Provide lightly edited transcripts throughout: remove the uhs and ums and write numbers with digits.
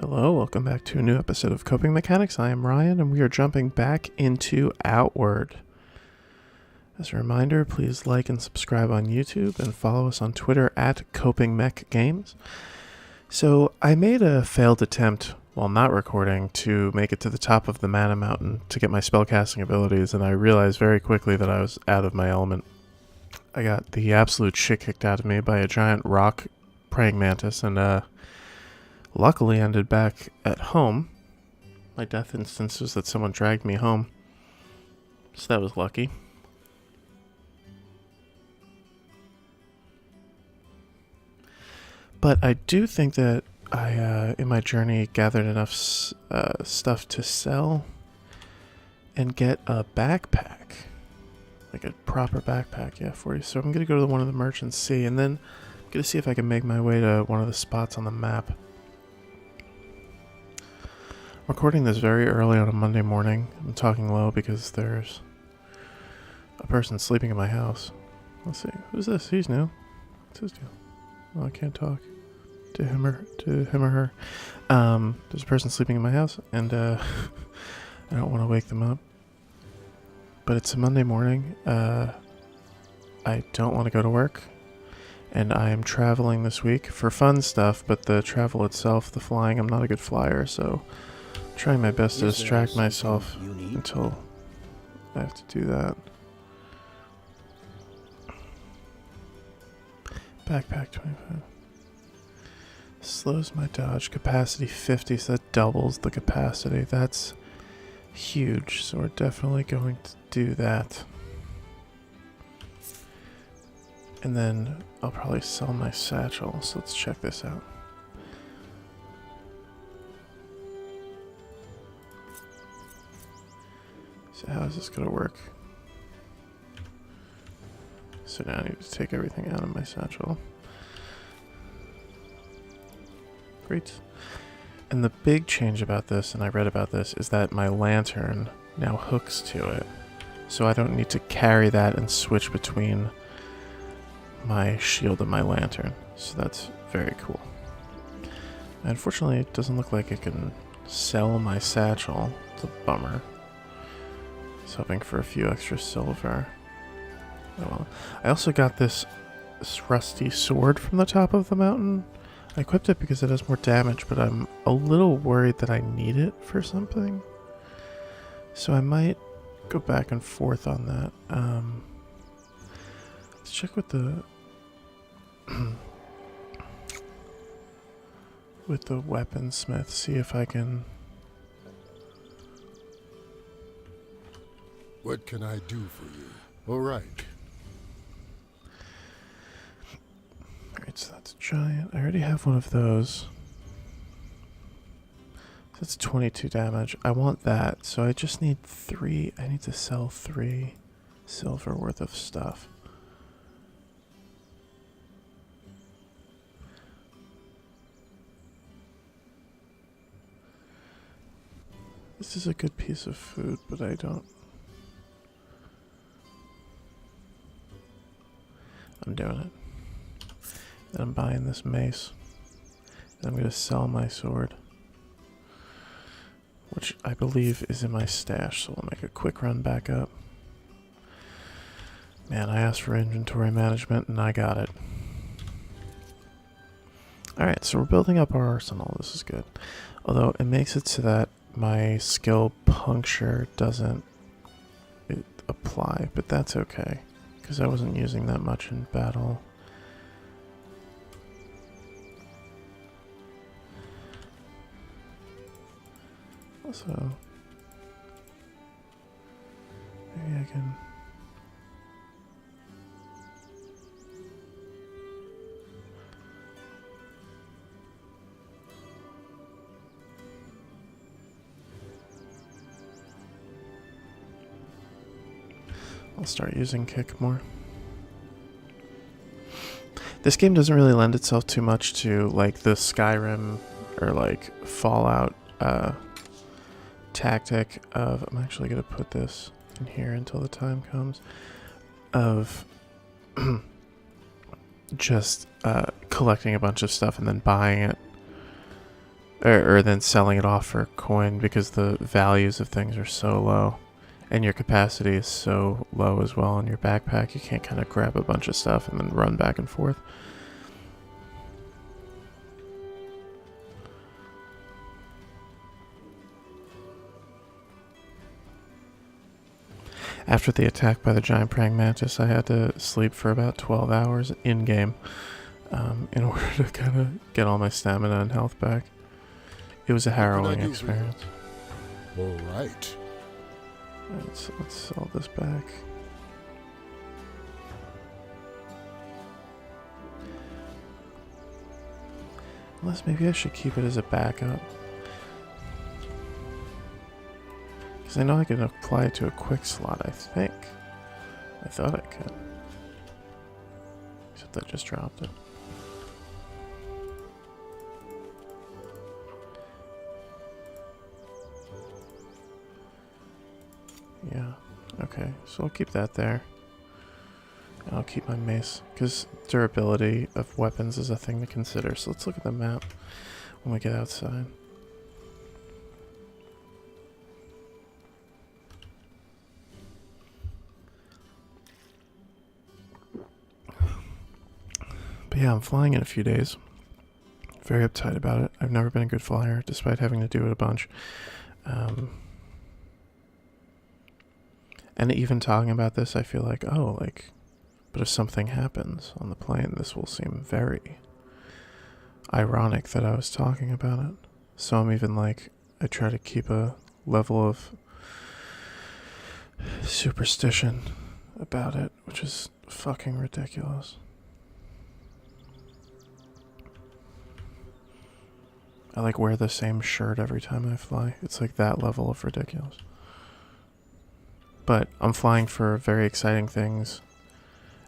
Hello, welcome back to a new episode of Coping Mechanics. I am Ryan, and we are jumping back into Outward. As a reminder, please like and subscribe on YouTube and follow us on Twitter at CopingMechGames. So, I made a failed attempt while not recording to make it to the top of the Mana Mountain to get my spellcasting abilities, and I realized very quickly that I was out of my element. I got the absolute shit kicked out of me by a giant rock praying mantis, and luckily ended back at home. My death instance was that someone dragged me home, so that was lucky. But I do think that I, in my journey, gathered enough stuff to sell and get a backpack. Like a proper backpack, yeah, 40. So I'm going to go to one of the merchants, see, and then I'm going to see if I can make my way to one of the spots on the map. I'm recording this very early on a Monday morning. I'm talking low because there's a person sleeping in my house. Let's see. Who's this? He's new. What's his deal? Oh, I can't talk to him or her. There's a person sleeping in my house, and I don't want to wake them up. But it's a Monday morning. I don't want to go to work, and I am traveling this week for fun stuff, but the travel itself, the flying, I'm not a good flyer, so I'm trying my best to distract myself until I have to do that. Backpack 25. Slows my dodge. Capacity 50, so that doubles the capacity. That's huge, so we're definitely going to do that. And then I'll probably sell my satchel, so let's check this out. So how is this going to work? So now I need to take everything out of my satchel. Great. And the big change about this, and I read about this, is that my lantern now hooks to it. So I don't need to carry that and switch between my shield and my lantern. So that's very cool. Unfortunately, it doesn't look like I can sell my satchel. It's a bummer. I was hoping for a few extra silver. Oh well. I also got this rusty sword from the top of the mountain. I equipped it because it has more damage, but I'm a little worried that I need it for something. So I might go back and forth on that. Let's check with the with the weaponsmith, see if I can. What can I do for you? All right. Alright, so that's a giant. I already have one of those. That's 22 damage. I want that, so I just need 3. I need to sell 3 silver worth of stuff. This is a good piece of food, but I don't. I'm doing it. Then I'm buying this mace. And I'm going to sell my sword, which I believe is in my stash, so we'll make a quick run back up. Man, I asked for inventory management, and I got it. Alright, so we're building up our arsenal. This is good. Although it makes it so that my skill puncture doesn't apply, but that's okay, because I wasn't using that much in battle. Also, maybe I can. I'll start using kick more. This game doesn't really lend itself too much to like the Skyrim or like Fallout tactic of, I'm actually going to put this in here until the time comes, of just collecting a bunch of stuff and then buying it or then selling it off for coin because the values of things are so low. And your capacity is so low as well in your backpack, you can't kind of grab a bunch of stuff and then run back and forth. After the attack by the giant praying mantis, I had to sleep for about 12 hours in-game in order to kind of get all my stamina and health back. It was a harrowing experience. All right. Let's sell this back. Unless maybe I should keep it as a backup. Because I know I can apply it to a quick slot, I think. I thought I could. Except I just dropped it. Yeah, okay, so I'll keep that there. And I'll keep my mace, because durability of weapons is a thing to consider. So let's look at the map when we get outside. But yeah, I'm flying in a few days. Very uptight about it. I've never been a good flyer, despite having to do it a bunch. And even talking about this, I feel like, oh, like, but if something happens on the plane, this will seem very ironic that I was talking about it. So I'm even like, I try to keep a level of superstition about it, which is fucking ridiculous. I like wear the same shirt every time I fly. It's like that level of ridiculous. But I'm flying for very exciting things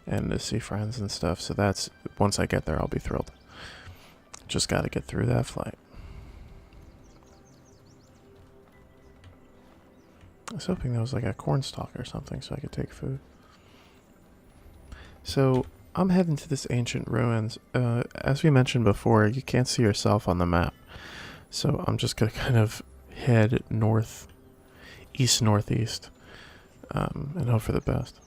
and to see friends and stuff. So that's, once I get there, I'll be thrilled. Just got to get through that flight. I was hoping there was like a corn stalk or something so I could take food. So I'm heading to this ancient ruins. As we mentioned before, you can't see yourself on the map. So I'm just going to kind of head north, east-northeast. And hope for the best.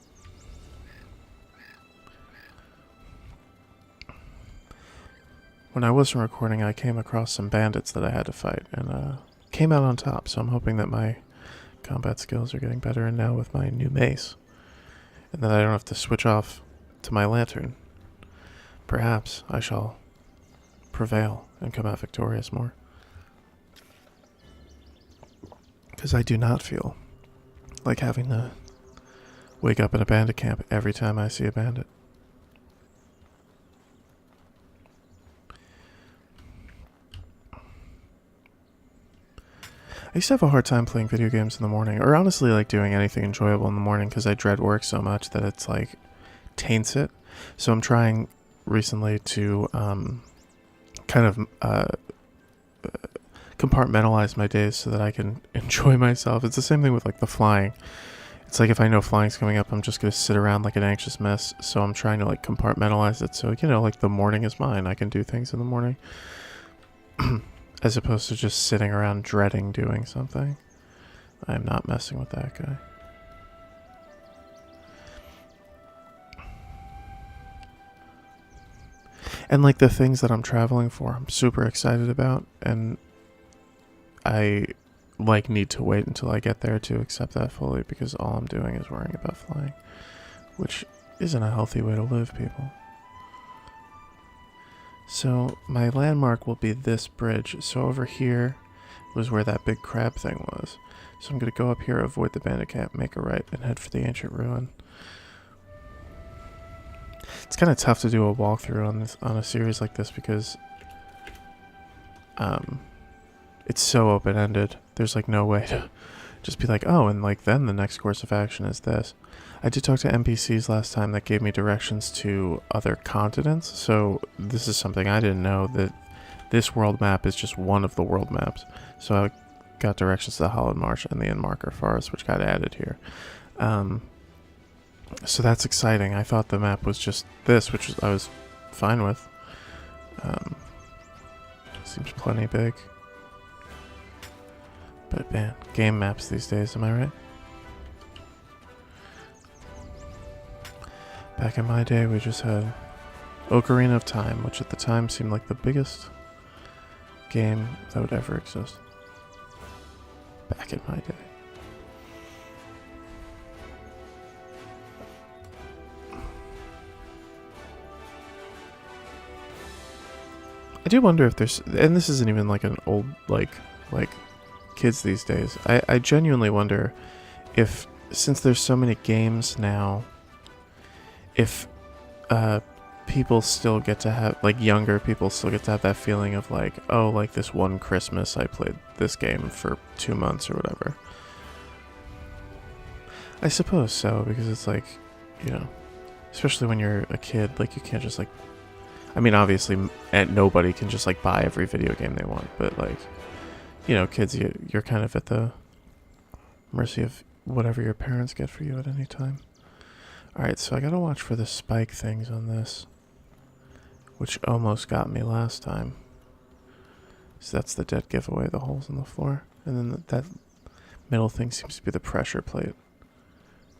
When I wasn't recording, I came across some bandits that I had to fight, and came out on top, so I'm hoping that my combat skills are getting better, and now with my new mace, and that I don't have to switch off to my lantern, perhaps I shall prevail and come out victorious more. Because I do not feel like having to wake up in a bandit camp every time I see a bandit. I used to have a hard time playing video games in the morning, or honestly like doing anything enjoyable in the morning because I dread work so much that it's like taints it. So I'm trying recently to kind of compartmentalize my days so that I can enjoy myself. It's the same thing with like the flying. It's like if I know flying's coming up, I'm just going to sit around like an anxious mess. So I'm trying to like compartmentalize it. So, you know, like the morning is mine. I can do things in the morning. As opposed to just sitting around dreading doing something. I'm not messing with that guy. And like the things that I'm traveling for, I'm super excited about. And I like need to wait until I get there to accept that fully, because all I'm doing is worrying about flying, which isn't a healthy way to live, people. So my landmark will be this bridge. So over here was where that big crab thing was. So I'm going to go up here, avoid the bandit camp, make a right, and head for the ancient ruin. It's kind of tough to do a walkthrough on a series like this because it's so open-ended. There's like no way to just be like, oh, and like then the next course of action is this. I did talk to NPCs last time that gave me directions to other continents, so this is something I didn't know, that this world map is just one of the world maps. So I got directions to the Hollowed Marsh and the Endmarker Forest, which got added here. So that's exciting. I thought the map was just this, which I was fine with. Seems plenty big. But man, game maps these days, am I right? Back in my day, we just had Ocarina of Time, which at the time seemed like the biggest game that would ever exist. Back in my day. I do wonder if there's, and this isn't even like an old, like kids these days. I genuinely wonder if, since there's so many games now, if people still get to have, like younger people still get to have that feeling of like, oh, like this one Christmas I played this game for 2 months or whatever. I suppose so, because it's like, you know, especially when you're a kid, like you can't just like, I mean, obviously nobody can just like buy every video game they want, but like, you know, kids, you're kind of at the mercy of whatever your parents get for you at any time. Alright, so I gotta watch for the spike things on this, which almost got me last time. So that's the dead giveaway, the holes in the floor. And then that middle thing seems to be the pressure plate.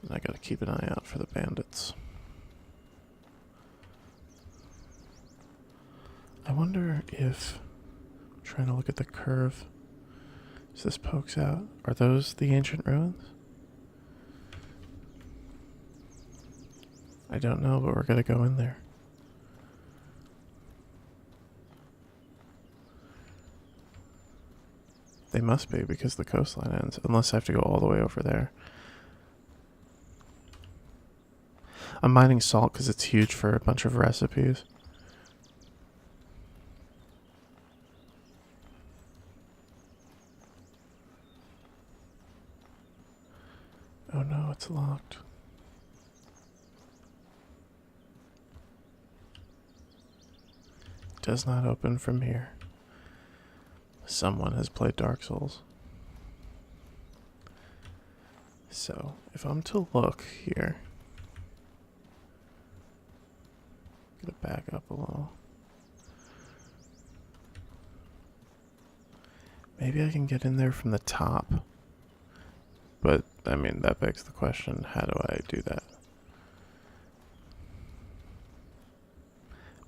And I gotta keep an eye out for the bandits. I wonder if, I'm trying to look at the curve as this pokes out, are those the ancient ruins? I don't know, but we're gonna go in there. They must be, because the coastline ends, unless I have to go all the way over there. I'm mining salt because it's huge for a bunch of recipes. Oh no, it's locked. Does not open from here. Someone has played Dark Souls. So, if I'm to look here, I'm gonna back up a little. Maybe I can get in there from the top. But, I mean, that begs the question, how do I do that?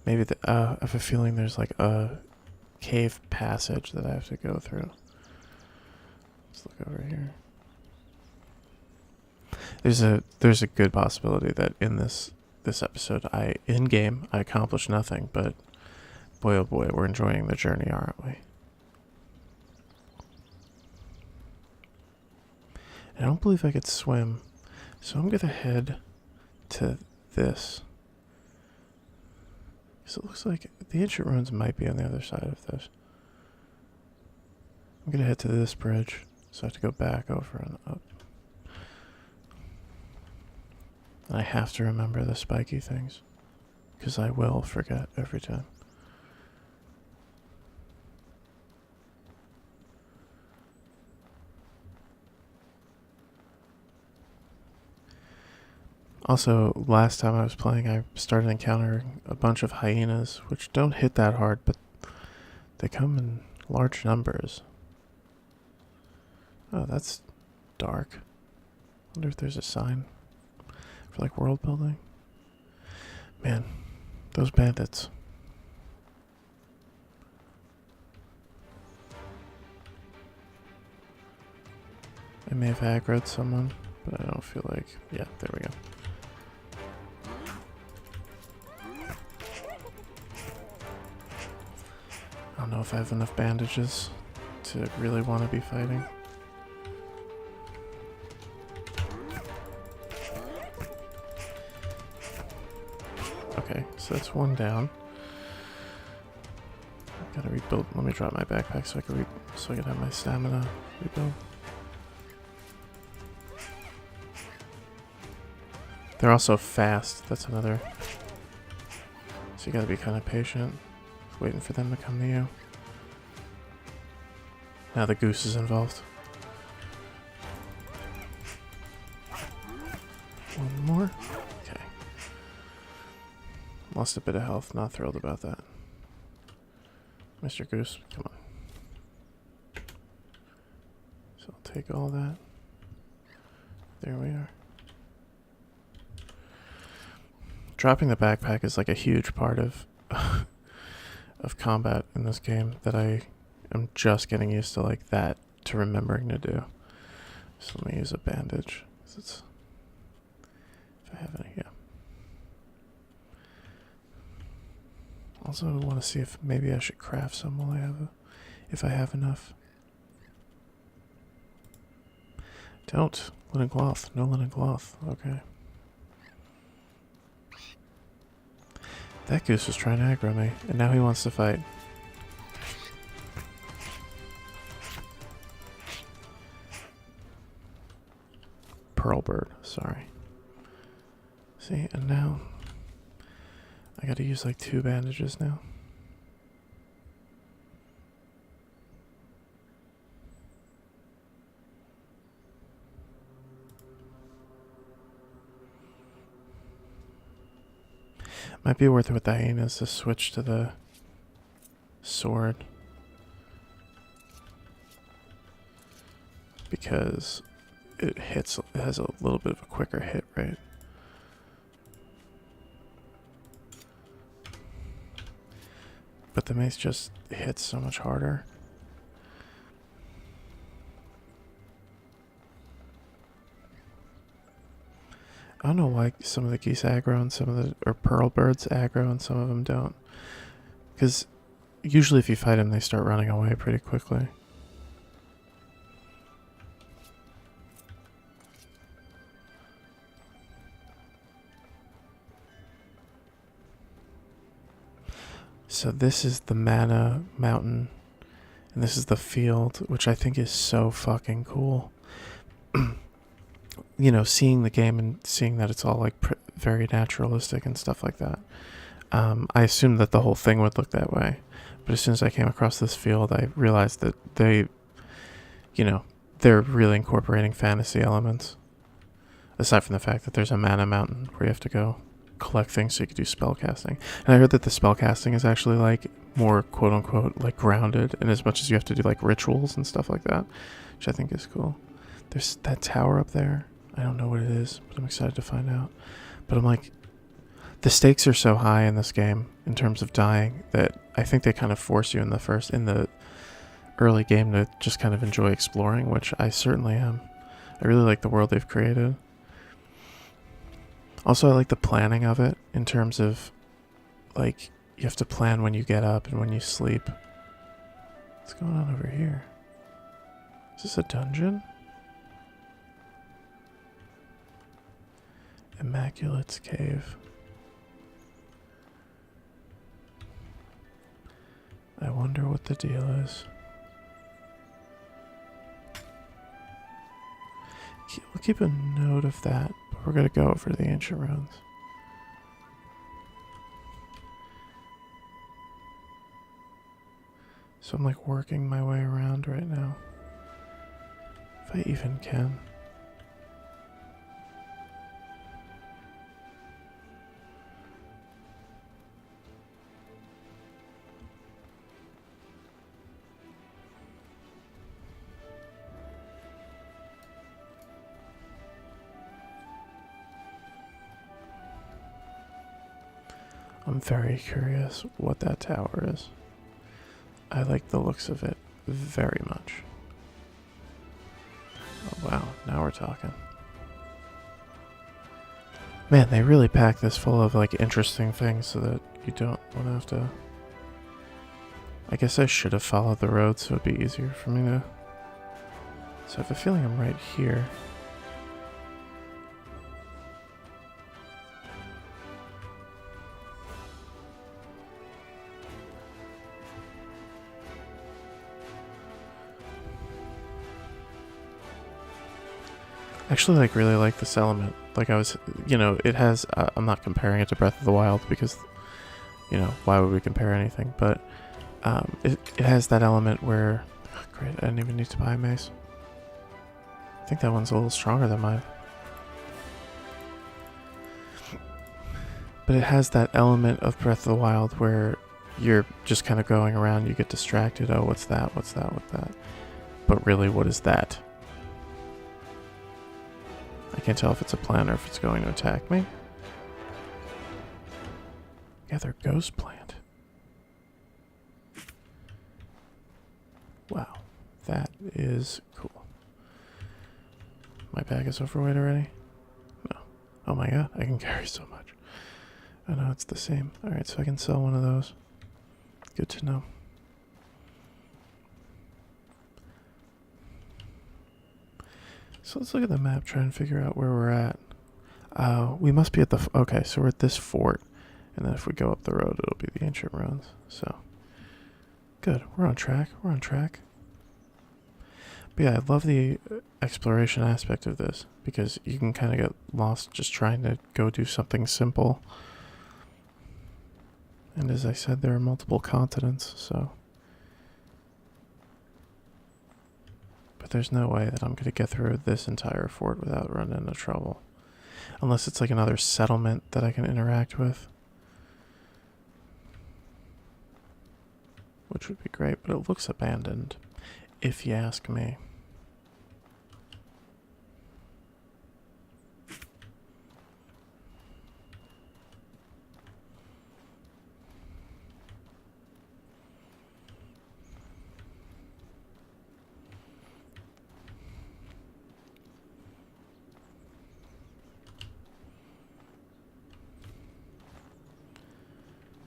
Maybe I have a feeling there's like a cave passage that I have to go through. Let's look over here. There's a good possibility that in this episode, in game I accomplished nothing, but boy oh boy, we're enjoying the journey, aren't we? I don't believe I could swim, so I'm gonna head to this. So it looks like the ancient ruins might be on the other side of this. I'm gonna head to this bridge, so I have to go back over and up. And I have to remember the spiky things, because I will forget every time. Also, last time I was playing, I started encountering a bunch of hyenas, which don't hit that hard, but they come in large numbers. Oh, that's dark. Wonder if there's a sign for like world building. Man, those bandits. I may have aggroed someone, but I don't feel like... Yeah, there we go. I don't know if I have enough bandages to really want to be fighting. Okay, so that's one down. I gotta rebuild. Let me drop my backpack so I can have my stamina rebuild. They're also fast. That's another. So you gotta be kind of patient, waiting for them to come to you. Now the goose is involved. One more. Okay. Lost a bit of health. Not thrilled about that. Mr. Goose, come on. take all that. There we are. Dropping the backpack is like a huge part of of combat in this game that I am just getting used to, like that, to remembering to do. So let me use a bandage. It's, if I have any, yeah. Also, I want to see if maybe I should craft some while I have if I have enough. Don't. Linen cloth. No linen cloth. Okay. That goose was trying to aggro me, and now he wants to fight. Pearl bird, sorry. See, and now I gotta use like 2 bandages now. Might be worth it with the hyenas to switch to the sword, because it has a little bit of a quicker hit rate. But the mace just hits so much harder. I don't know why some of the geese aggro and some of the, or pearl birds aggro and some of them don't. Because usually if you fight them, they start running away pretty quickly. So this is the Mana Mountain, and this is the field, which I think is so fucking cool. You know, seeing the game and seeing that it's all like very naturalistic and stuff like that. I assumed that the whole thing would look that way, but as soon as I came across this field, I realized that they, you know, they're really incorporating fantasy elements. Aside from the fact that there's a Mana Mountain where you have to go collect things so you can do spell casting. And I heard that the spell casting is actually like more quote unquote like grounded, in as much as you have to do like rituals and stuff like that, which I think is cool. There's that tower up there. I don't know what it is, but I'm excited to find out. But I'm like, the stakes are so high in this game in terms of dying that I think they kind of force you in the early game to just kind of enjoy exploring, which I certainly am. I really like the world they've created. Also, I like the planning of it in terms of, like, you have to plan when you get up and when you sleep. What's going on over here? Is this a dungeon? Immaculate's Cave. I wonder what the deal is. We'll keep a note of that, but we're going to go over the ancient ruins. So I'm like working my way around right now. If I even can. I'm very curious what that tower is. I like the looks of it very much. Oh wow, now we're talking. Man, they really pack this full of like interesting things so that you don't want to have to... I guess I should have followed the road so it'd be easier for me to... So I have a feeling I'm right here. Actually, like, really like this element. Like, I was, you know, it has, I'm not comparing it to Breath of the Wild because, you know, why would we compare anything? But it has that element where, oh, great, I didn't even need to buy a mace. I think that one's a little stronger than mine. But it has that element of Breath of the Wild where you're just kind of going around, you get distracted. Oh, what's that? What's that? What's that? But really, what is that? can't tell if it's a plant or if it's going to attack me. Gather ghost plant. Wow, that is cool. My bag is overweight already? No. Oh my god, I can carry so much. Oh no, it's the same. Alright, so I can sell one of those. Good to know. So let's look at the map, try and figure out where we're at. We must be at the... okay, so we're at this fort. And then if we go up the road, it'll be the ancient ruins. So, good. We're on track. We're on track. But yeah, I love the exploration aspect of this, because you can kind of get lost just trying to go do something simple. And as I said, there are multiple continents, so... but there's no way that I'm going to get through this entire fort without running into trouble. Unless it's like another settlement that I can interact with. Which would be great, but it looks abandoned, if you ask me.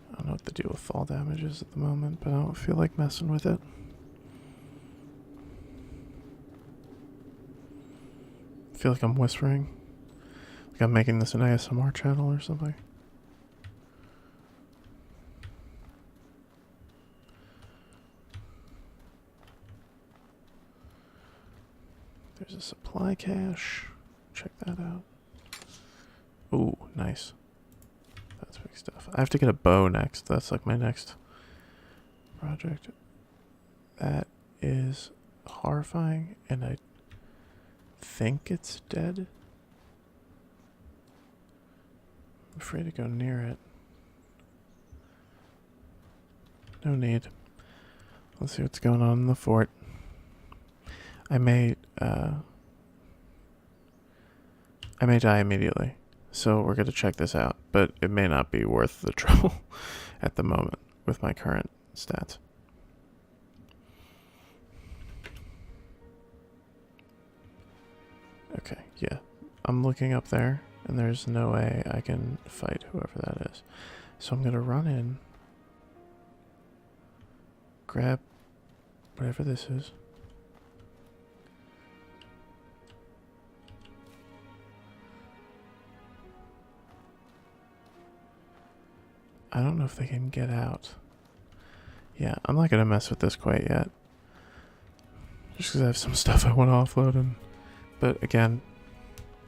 I don't know what the deal with fall damage is at the moment, but I don't feel like messing with it. I feel like I'm whispering. Like I'm making this an ASMR channel or something. There's a supply cache. Check that out. Ooh, nice. That's big stuff. I have to get a bow next. That's like my next project. That is horrifying, and I think it's dead. I'm afraid to go near it. No need. Let's see what's going on in the fort. I may die immediately, so we're going to check this out, but it may not be worth the trouble at the moment with my current stats. Okay, yeah. I'm looking up there, and there's no way I can fight whoever that is. So I'm going to run in, grab whatever this is. I don't know if they can get out. Yeah, I'm not going to mess with this quite yet. Just because I have some stuff I want to offload. But again,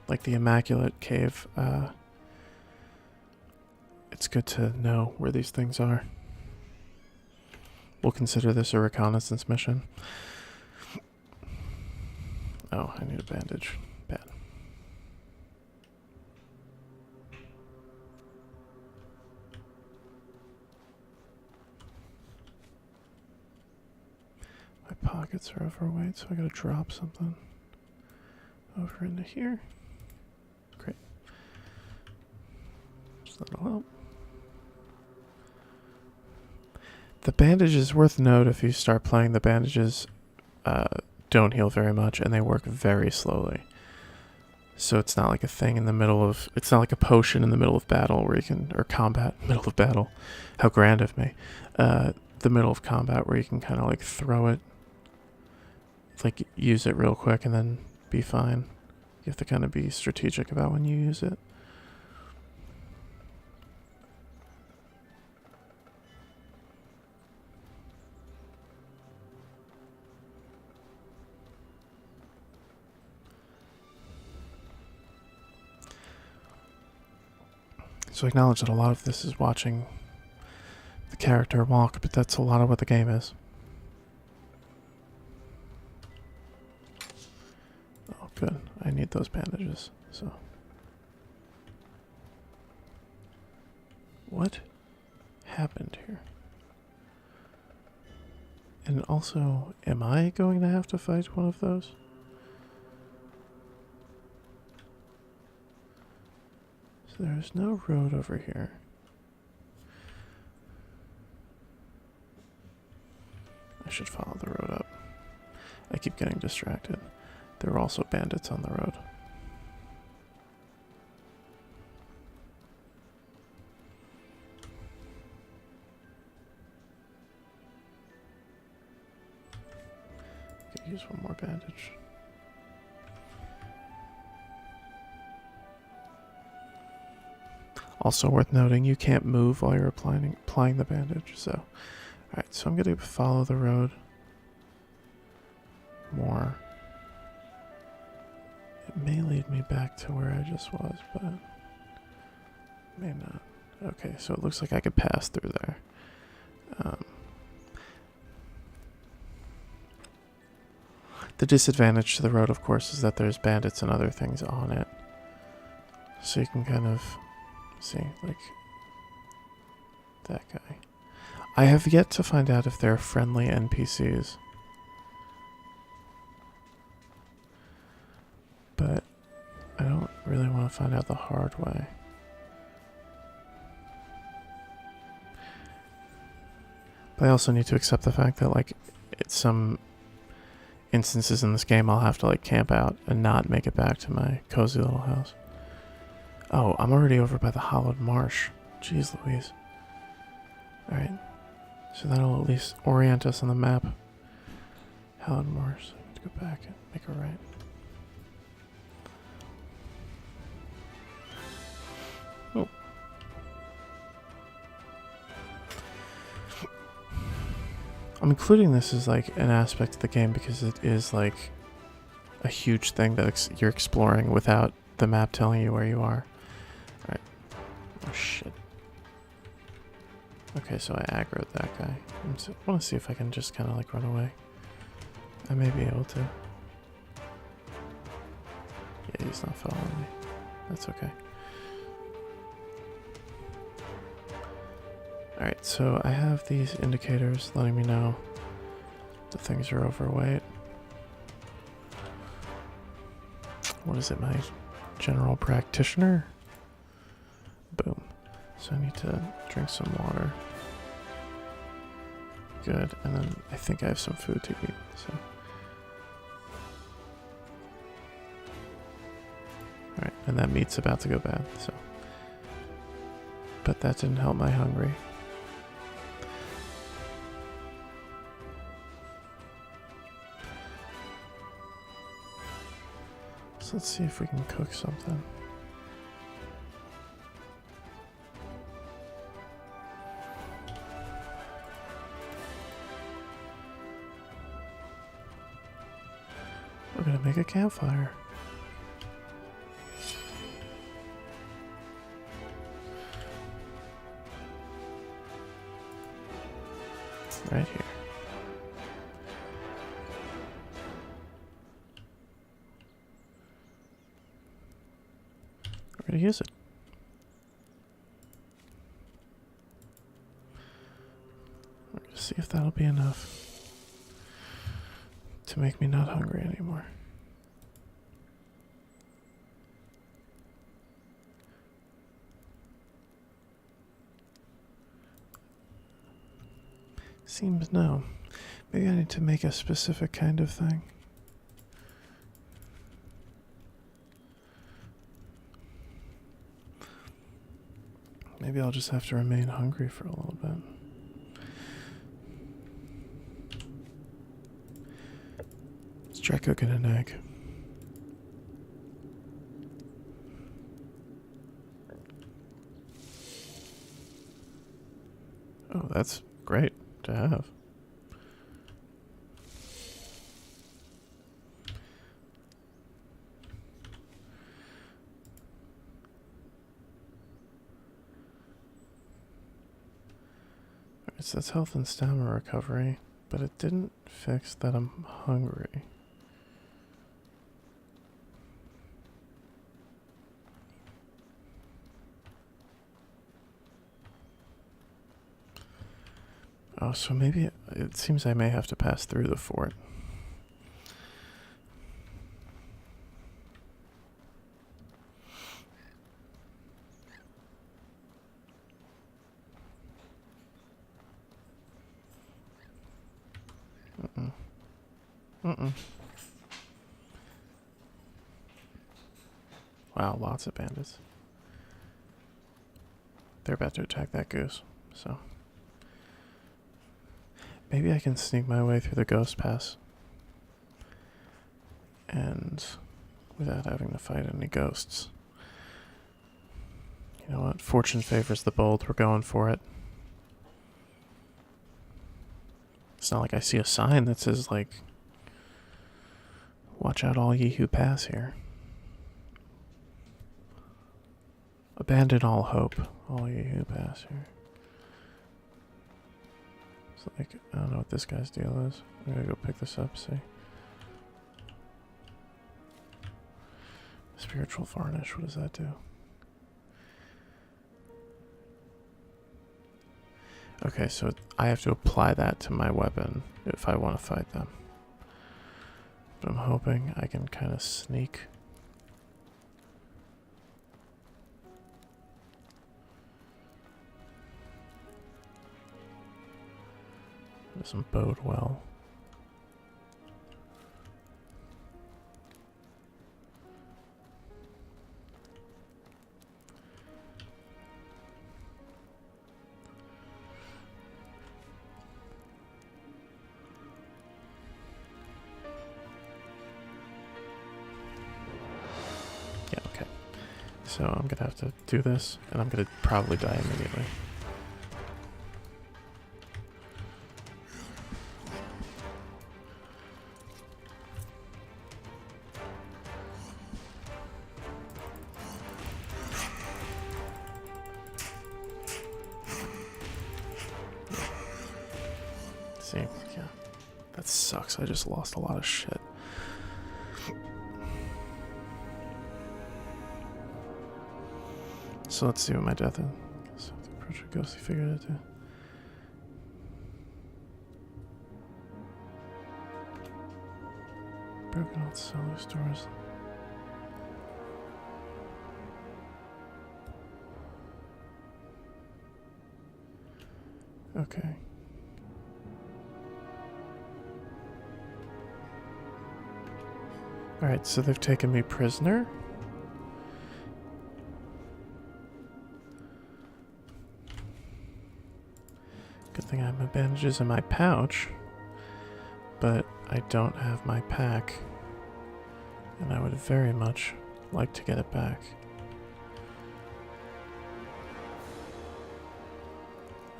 like the Immaculate Cave, it's good to know where these things are. We'll consider this a reconnaissance mission. Oh, I need a bandage. Bad. My pockets are overweight, so I gotta drop something over into here. Great. So that'll help. The bandages, worth note, if you start playing, the bandages don't heal very much, and they work very slowly. So it's not like a thing in the middle of... it's not like a potion in the middle of battle where you can... or combat, middle of battle. How grand of me. The middle of combat where you can kind of like throw it. Like use it real quick and then be fine. You have to kind of be strategic about when you use it. So acknowledge that a lot of this is watching the character walk, but that's a lot of what the game is. Oh, good. I need those bandages, so. What happened here? And also, am I going to have to fight one of those? So there's no road over here. I should follow the road up. I keep getting distracted. There are also bandits on the road. Could use one more bandage. Also worth noting, you can't move while you're applying the bandage. So, alright, so I'm going to follow the road more. It may lead me back to where I just was, but may not. Okay, so it looks like I could pass through there. The disadvantage to the road, of course, is that there's bandits and other things on it. So you can kind of see, like, that guy. I have yet to find out if they're friendly NPCs. But I don't really want to find out the hard way. But I also need to accept the fact that, like, it's some instances in this game I'll have to, like, camp out and not make it back to my cozy little house. Oh, I'm already over by the hollowed marsh. Jeez Louise. Alright. So that'll at least orient us on the map. Hollowed marsh. I need to go back and make a right. Oh. I'm including this as like an aspect of the game because it is like a huge thing that you're exploring without the map telling you where you are. Alright. Oh shit. Okay, so I aggroed that guy. I want to see if I can just kind of like run away. I may be able to. Yeah, he's not following me. That's okay. Alright, so I have these indicators letting me know that things are overweight. What is it, my general practitioner? Boom. So I need to drink some water. Good, and then I think I have some food to eat, so. Alright, and that meat's about to go bad, so. But that didn't help my hungry. So let's see if we can cook something. We're gonna make a campfire. Right here. We're gonna use it. We're gonna see if that'll be enough to make me not hungry anymore. Seems no. Maybe I need to make a specific kind of thing. Maybe I'll just have to remain hungry for a little bit. Let's try cooking an egg. Oh, that's great to have. Alright, so that's health and stamina recovery, but it didn't fix that I'm hungry. Oh, so maybe it seems I may have to pass through the fort. Mm-mm. Wow, lots of bandits. They're about to attack that goose, so... Maybe I can sneak my way through the ghost pass. And... without having to fight any ghosts. You know what? Fortune favors the bold. We're going for it. It's not like I see a sign that says, like... Watch out all ye who pass here. Abandon all hope, all ye who pass here. It's like, I don't know what this guy's deal is. I'm gonna go pick this up, see. Spiritual varnish, what does that do? Okay, so I have to apply that to my weapon if I want to fight them. But I'm hoping I can kind of sneak. Doesn't bode well. Yeah, okay. So I'm gonna have to do this, and I'm gonna probably die immediately. See, yeah. That sucks. I just lost a lot of shit. So let's see what my death is. So the approach a ghostly figure to do. Broken out cellar stores. Okay. Alright, so they've taken me prisoner. Good thing I have my bandages in my pouch, but I don't have my pack, and I would very much like to get it back.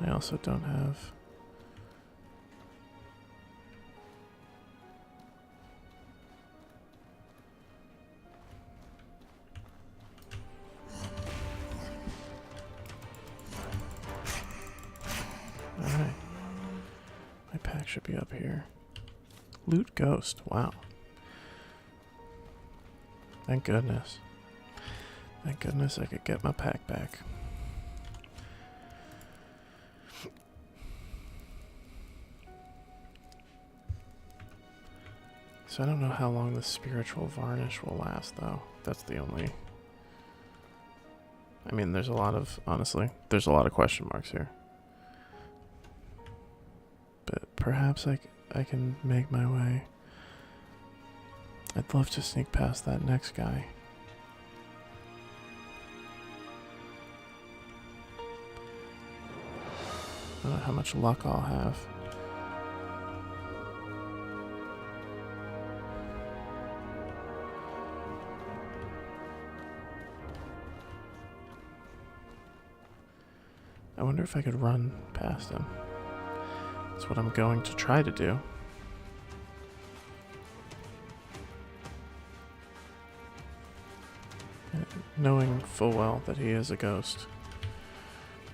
I also don't have... Alright. My pack should be up here. Loot ghost. Wow. Thank goodness. Thank goodness I could get my pack back. So I don't know how long the spiritual varnish will last, though. That's the only... I mean, there's a lot of... Honestly, there's a lot of question marks here. But perhaps I can make my way. I'd love to sneak past that next guy. I don't know how much luck I'll have. I wonder if I could run past him. That's what I'm going to try to do. Knowing full well that he is a ghost.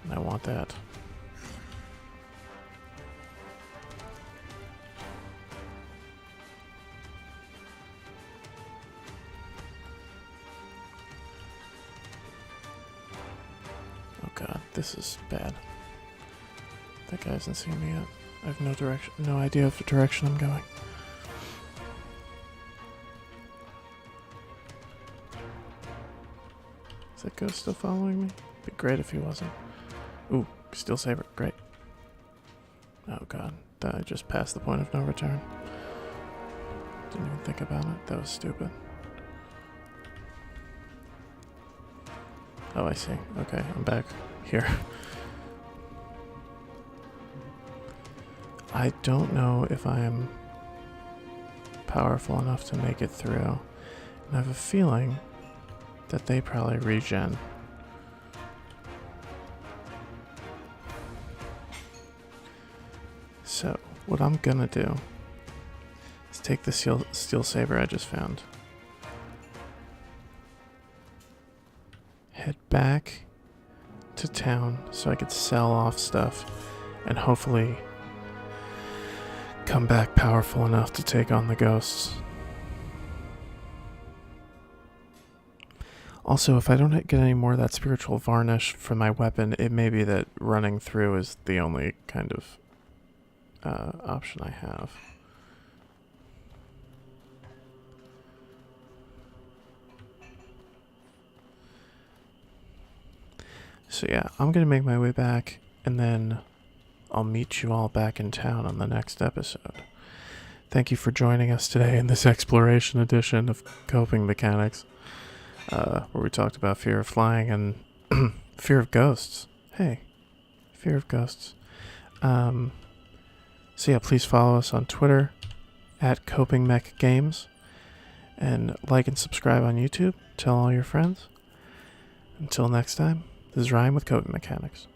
And I want that. Oh god, this is bad. That guy hasn't seen me yet. I have no direction, no idea of the direction I'm going. Is that ghost still following me? Be great if he wasn't. Ooh, steel saber, great. Oh god, I just passed the point of no return. Didn't even think about it. That was stupid. Oh, I see. Okay, I'm back here. I don't know if I am powerful enough to make it through. And I have a feeling that they probably regen. So, what I'm gonna do is take the steel saber I just found. Head back to town so I could sell off stuff and hopefully come back powerful enough to take on the ghosts. Also, if I don't get any more of that spiritual varnish from my weapon, it may be that running through is the only kind of option I have. So yeah, I'm gonna make my way back, and then I'll meet you all back in town on the next episode. Thank you for joining us today in this exploration edition of Coping Mechanics, where we talked about fear of flying and fear of ghosts. Hey, fear of ghosts. So yeah, please follow us on Twitter at Coping Mech Games, and like and subscribe on YouTube. Tell all your friends. Until next time, this is Ryan with Coping Mechanics.